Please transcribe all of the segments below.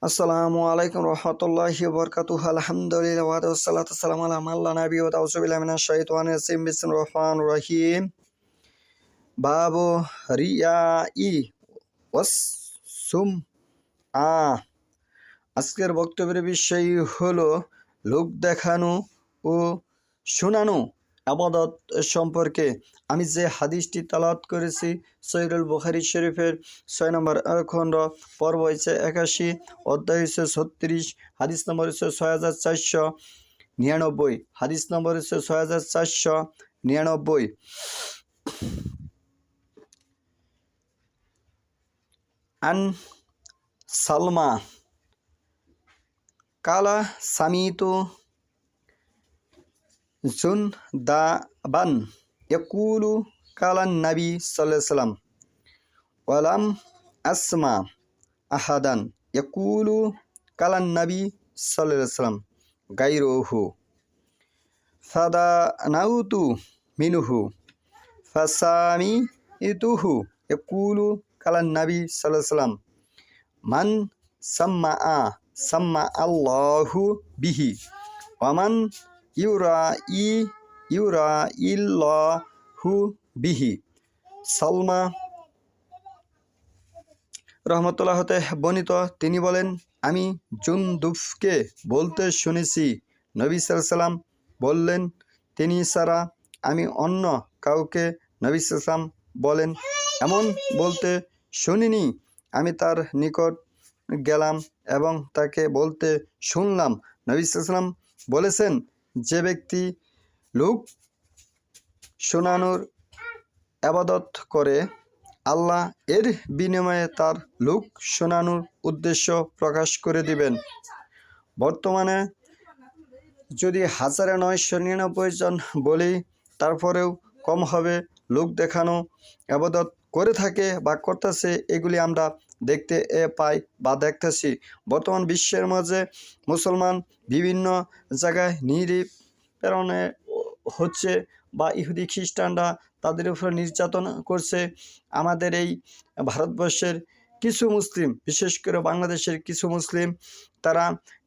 আসসালামু আলাইকুম রহমতুল্লাহি ওয়া বারাকাতুহু আলহামদুলিল্লাহ ওয়া সালাতু ওয়াসসালামু আলা মান লা নাবিয়্যা ওয়া আউযু বিল্লাহি মিনাশ শাইতানির রাজিম বিসমিল্লাহির রহমানির রহিম বাবু রিয়াই ওয়াস সুমআ। আজকের বক্তব্যের বিষয় হলো লোক দেখানো ও শোনানো ইবাদত সম্পর্কে। আমি যে হাদিসটি তেলাওয়াত করেছি সহিহুল বুখারী শরীফের ৬ নম্বর খণ্ড, পর্ব হচ্ছে ৮১, অধ্যায় হচ্ছে ৩৬, হাদিস নম্বর হচ্ছে ৬৪৯৯, হাদিস নম্বর হচ্ছে ৬৪৯৯। আন সালমা কালা সামিতু জুনদাবান ইয়াকুলু কালান নবী সাল্লাল্লাহু আলাইহি ওয়াসাল্লাম ওয়ালাম আসমা আহাদান ইয়াকুলু কালান নবী সাল্লাল্লাহু আলাইহি ওয়াসাল্লাম গায়রুহু ফাদানাউতু মিনহু ফাসামিতুহু ইয়াকুলু কালান নবী সাল্লাল্লাহু আলাইহি ওয়াসাল্লাম মান সাম্মা আল্লাহু বিহি ওয়ামান ইউরাইল্লাহু বিহি। সালমা রহমতুল্লাহ হতে বর্ণিত, তিনি বলেন, আমি জুনদুফকে বলতে শুনেছি, নবী সাল্লাল্লাহু আলাইহি ওয়াসাল্লাম বললেন, তিনি ছাড়া আমি অন্য কাউকে নবী সাল্লাল্লাহু আলাইহি ওয়াসাল্লাম বলেন এমন বলতে শুনিনি। আমি তার নিকট গেলাম এবং তাকে বলতে শুনলাম, নবী সাল্লাল্লাহু আলাইহি ওয়াসাল্লাম বলেছেন, যে ব্যক্তি লোক শোনানোর ইবাদত করে, আল্লাহ এর বিনিময়ে তার লোক শোনানোর উদ্দেশ্য প্রকাশ করে দিবেন। বর্তমানে যদি ১৯৯৯ জন বলি, তারপরেও কম হবে লোক দেখানো ইবাদত করে থাকে বা করতেছে। এগুলি আমরা দেখতে পাই বা দেখতেছি। বর্তমান বিশ্বের মাঝে মুসলমান বিভিন্ন জায়গায় নিপীড়নে হচ্ছে বা ইহুদি খ্রিস্টানরা তাদের উপর নির্যাতন করছে। আমাদের এই ভারতবর্ষের কিছু মুসলিম, বিশেষ করে বাংলাদেশের কিছু মুসলিম, তারা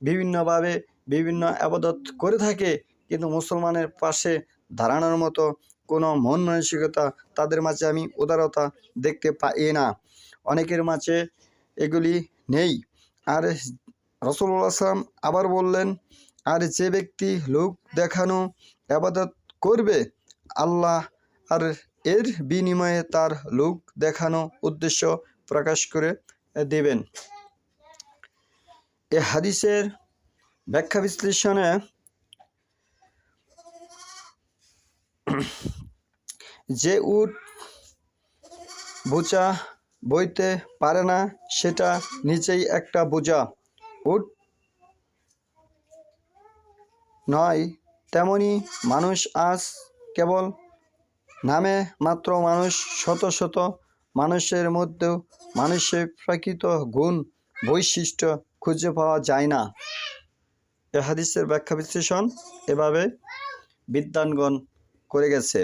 বিভিন্নভাবে বিভিন্ন ইবাদত করে থাকে, কিন্তু মুসলমানের পাশে দাঁড়ানোর মতো কোনো মন মানসিকতা তাদের মাঝে আমি উদারতা দেখতে পাই না। অনেকের মাঝে এগুলি নেই। আর রাসূলুল্লাহ সাল্লাল্লাহু আলাইহি ওয়াসাল্লাম আবার বললেন, আর যে ব্যক্তি লোক দেখানো ইবাদত করবে, আল্লাহ আর এর বিনিময়ে তার লোক দেখানো উদ্দেশ্য প্রকাশ করে দেবেন। এ হাদিসের ব্যাখ্যা বিশ্লেষণে যে উট বোঝা বইতে পারে না, সেটা নিজেই একটা বোঝা। উট নয়, তেমনি মানুষ আজ কেবল নামে মাত্র মানুষ। শত শত মানুষের মধ্যেও মানুষের প্রকৃত গুণ বৈশিষ্ট্য খুঁজে পাওয়া যায় না। এ হাদিসের ব্যাখ্যা বিশ্লেষণ এভাবে বিদ্বানগণ করে গেছে।